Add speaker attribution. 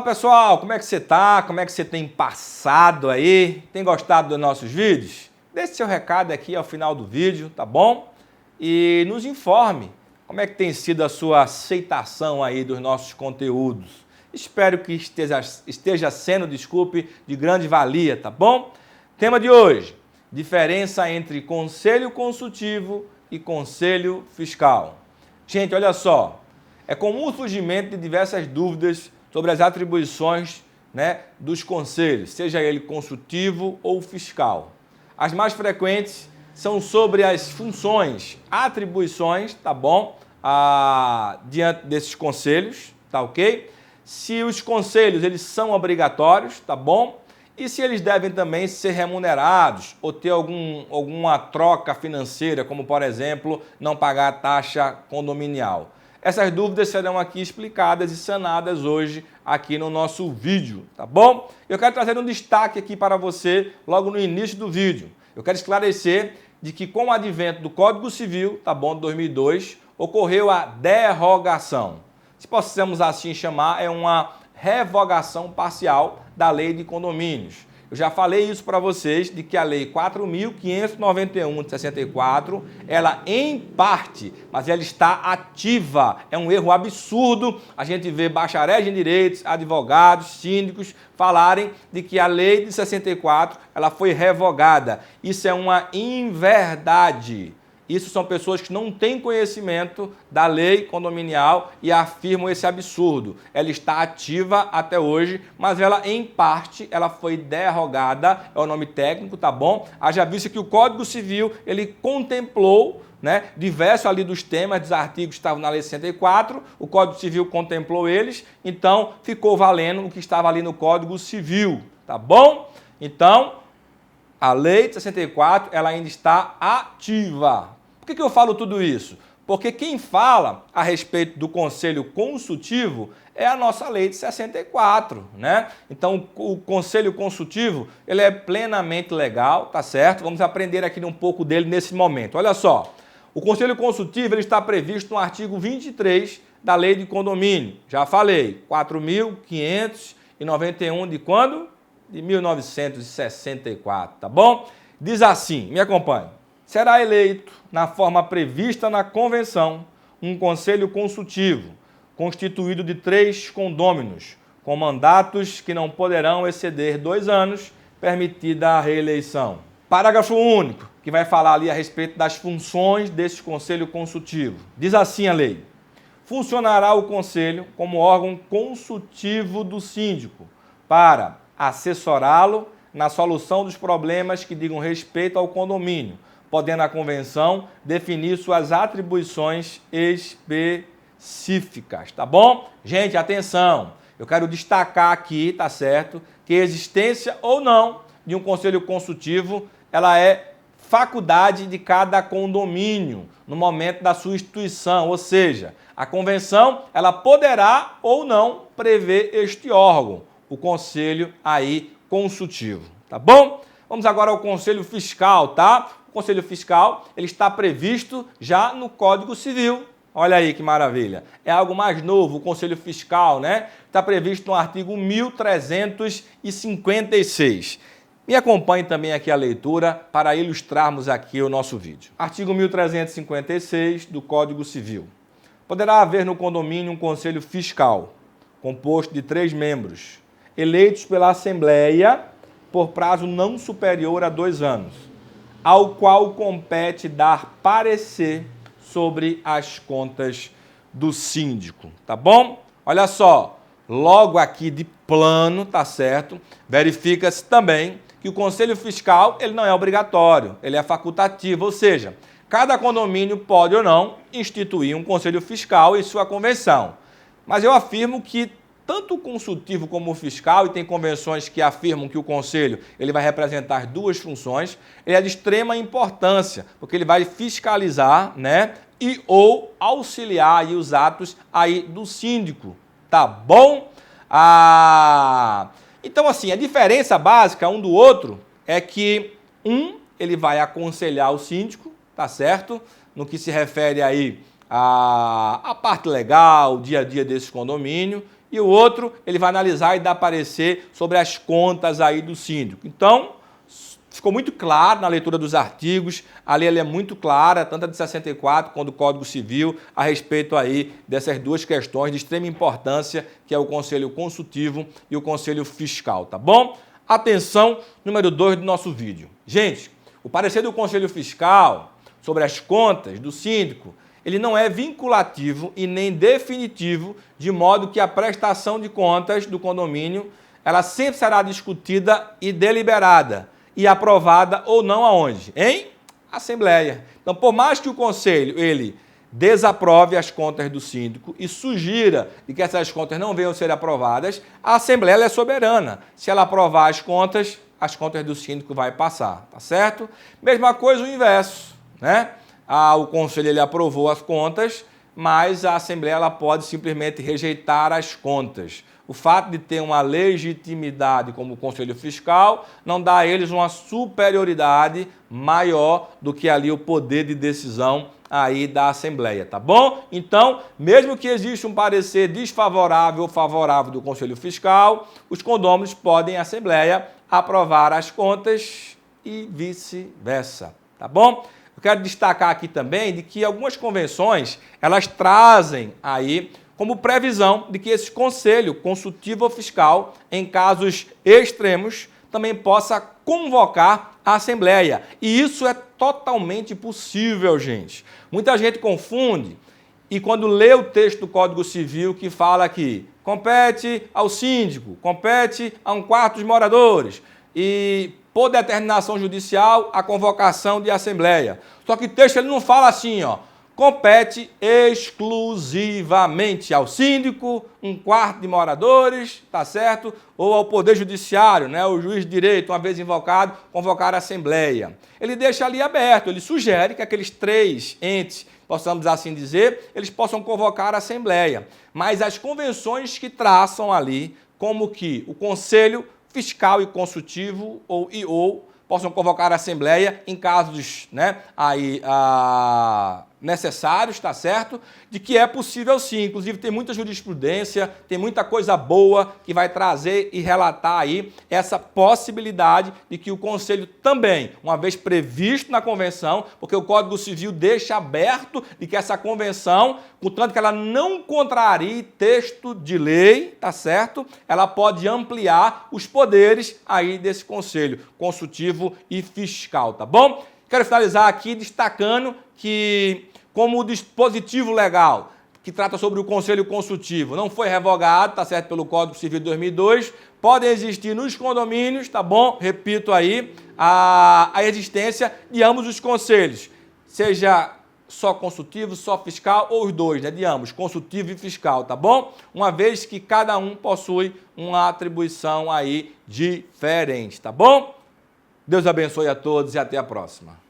Speaker 1: Olá pessoal, como é que você está? Como é que você tem passado aí? Tem gostado dos nossos vídeos? Deixe seu recado aqui ao final do vídeo, tá bom? E nos informe como é que tem sido a sua aceitação aí dos nossos conteúdos. Espero que esteja sendo, desculpe, de grande valia, tá bom? Tema de hoje, diferença entre conselho consultivo e conselho fiscal. Gente, olha só, é comum o surgimento de diversas dúvidas sobre as atribuições, dos conselhos, seja ele consultivo ou fiscal. As mais frequentes são sobre as funções, atribuições, tá bom? Diante desses conselhos, tá ok? Se os conselhos eles são obrigatórios, tá bom? E se eles devem também ser remunerados ou ter alguma troca financeira, como por exemplo, não pagar a taxa condominial. Essas dúvidas serão aqui explicadas e sanadas hoje aqui no nosso vídeo, tá bom? Eu quero trazer um destaque aqui para você logo no início do vídeo. Eu quero esclarecer de que com o advento do Código Civil, tá bom, de 2002, ocorreu a derrogação. Se possamos assim chamar, é uma revogação parcial da Lei de Condomínios. Eu já falei isso para vocês, de que a Lei 4.591 de 64, ela em parte, mas ela está ativa. É um erro absurdo a gente ver bacharéis em direitos, advogados, síndicos falarem de que a Lei de 64 ela foi revogada. Isso é uma inverdade. Isso são pessoas que não têm conhecimento da lei condominial e afirmam esse absurdo. Ela está ativa até hoje, mas ela, em parte, ela foi derrogada, é o nome técnico, tá bom? Haja vista que o Código Civil, ele contemplou, diversos ali dos temas, dos artigos que estavam na Lei 64, o Código Civil contemplou eles, então ficou valendo o que estava ali no Código Civil, tá bom? Então, a Lei de 64, ela ainda está ativa. Por que eu falo tudo isso? Porque quem fala a respeito do conselho consultivo é a nossa Lei de 64, Então, o conselho consultivo, ele é plenamente legal, tá certo? Vamos aprender aqui um pouco dele nesse momento. Olha só, o conselho consultivo ele está previsto no artigo 23 da Lei de Condomínio. Já falei, 4.591 de quando? De 1964, tá bom? Diz assim, me acompanhe. Será eleito, na forma prevista na Convenção, um conselho consultivo, constituído de 3 condôminos, com mandatos que não poderão exceder 2 anos, permitida a reeleição. Parágrafo único, que vai falar ali a respeito das funções desse conselho consultivo. Diz assim a lei: funcionará o conselho como órgão consultivo do síndico, para assessorá-lo na solução dos problemas que digam respeito ao condomínio, podendo a convenção definir suas atribuições específicas, tá bom? Gente, atenção, eu quero destacar aqui, tá certo, que a existência ou não de um conselho consultivo, ela é faculdade de cada condomínio no momento da sua instituição, ou seja, a convenção, ela poderá ou não prever este órgão, o conselho aí consultivo, tá bom? Vamos agora ao conselho fiscal, tá? O conselho fiscal, ele está previsto já no Código Civil. Olha aí que maravilha. É algo mais novo, o conselho fiscal, Está previsto no artigo 1356. Me acompanhe também aqui a leitura para ilustrarmos aqui o nosso vídeo. Artigo 1356 do Código Civil. Poderá haver no condomínio um conselho fiscal, composto de 3 membros, eleitos pela Assembleia por prazo não superior a 2 anos, ao qual compete dar parecer sobre as contas do síndico, tá bom? Olha só, logo aqui de plano, tá certo? Verifica-se também que o conselho fiscal, ele não é obrigatório, ele é facultativo, ou seja, cada condomínio pode ou não instituir um conselho fiscal em sua convenção. Mas eu afirmo que tanto o consultivo como o fiscal, e tem convenções que afirmam que o conselho ele vai representar 2 funções, ele é de extrema importância, porque ele vai fiscalizar, e ou auxiliar aí os atos aí do síndico, tá bom? Então assim, a diferença básica um do outro é que ele vai aconselhar o síndico, tá certo? No que se refere aí à parte legal, o dia a dia desse condomínio, e o outro ele vai analisar e dar parecer sobre as contas aí do síndico. Então, ficou muito claro na leitura dos artigos, a lei é muito clara, tanto a de 64 quanto o Código Civil, a respeito aí dessas duas questões de extrema importância, que é o Conselho Consultivo e o Conselho Fiscal, tá bom? Atenção, número 2 do nosso vídeo. Gente, o parecer do Conselho Fiscal sobre as contas do síndico, ele não é vinculativo e nem definitivo, de modo que a prestação de contas do condomínio, ela sempre será discutida e deliberada e aprovada ou não aonde? Em Assembleia. Então, por mais que o Conselho, ele desaprove as contas do síndico e sugira de que essas contas não venham a ser aprovadas, a Assembleia ela é soberana. Se ela aprovar as contas do síndico vai passar, tá certo? Mesma coisa o inverso, né? O Conselho ele aprovou as contas, mas a Assembleia ela pode simplesmente rejeitar as contas. O fato de ter uma legitimidade como o Conselho Fiscal não dá a eles uma superioridade maior do que ali o poder de decisão aí da Assembleia, tá bom? Então, mesmo que exista um parecer desfavorável ou favorável do Conselho Fiscal, os condôminos podem, a Assembleia, aprovar as contas e vice-versa, tá bom? Eu quero destacar aqui também de que algumas convenções, elas trazem aí como previsão de que esse Conselho Consultivo ou Fiscal, em casos extremos, também possa convocar a Assembleia. E isso é totalmente possível, gente. Muita gente confunde e quando lê o texto do Código Civil que fala que compete ao síndico, compete a 1/4 dos moradores e, por determinação judicial, a convocação de Assembleia. Só que o texto ele não fala assim, ó, compete exclusivamente ao síndico, 1/4 de moradores, tá certo? Ou ao Poder Judiciário, né? O juiz de direito, uma vez invocado, convocar a Assembleia. Ele deixa ali aberto, ele sugere que aqueles 3 entes, possamos assim dizer, eles possam convocar a Assembleia. Mas as convenções que traçam ali, como que o Conselho Fiscal e Consultivo ou possam convocar a Assembleia em casos, né, necessários, tá certo? De que é possível sim, inclusive tem muita jurisprudência, tem muita coisa boa que vai trazer e relatar aí essa possibilidade de que o Conselho também, uma vez previsto na Convenção, porque o Código Civil deixa aberto de que essa Convenção, contanto que ela não contrarie texto de lei, tá certo? Ela pode ampliar os poderes aí desse Conselho Consultivo e Fiscal, tá bom? Quero finalizar aqui destacando que, como o dispositivo legal que trata sobre o Conselho Consultivo não foi revogado, tá certo, pelo Código Civil de 2002, podem existir nos condomínios, tá bom? Repito aí, a existência de ambos os conselhos, seja só consultivo, só fiscal ou os dois, né, de ambos, consultivo e fiscal, tá bom? Uma vez que cada um possui uma atribuição aí diferente, tá bom? Deus abençoe a todos e até a próxima.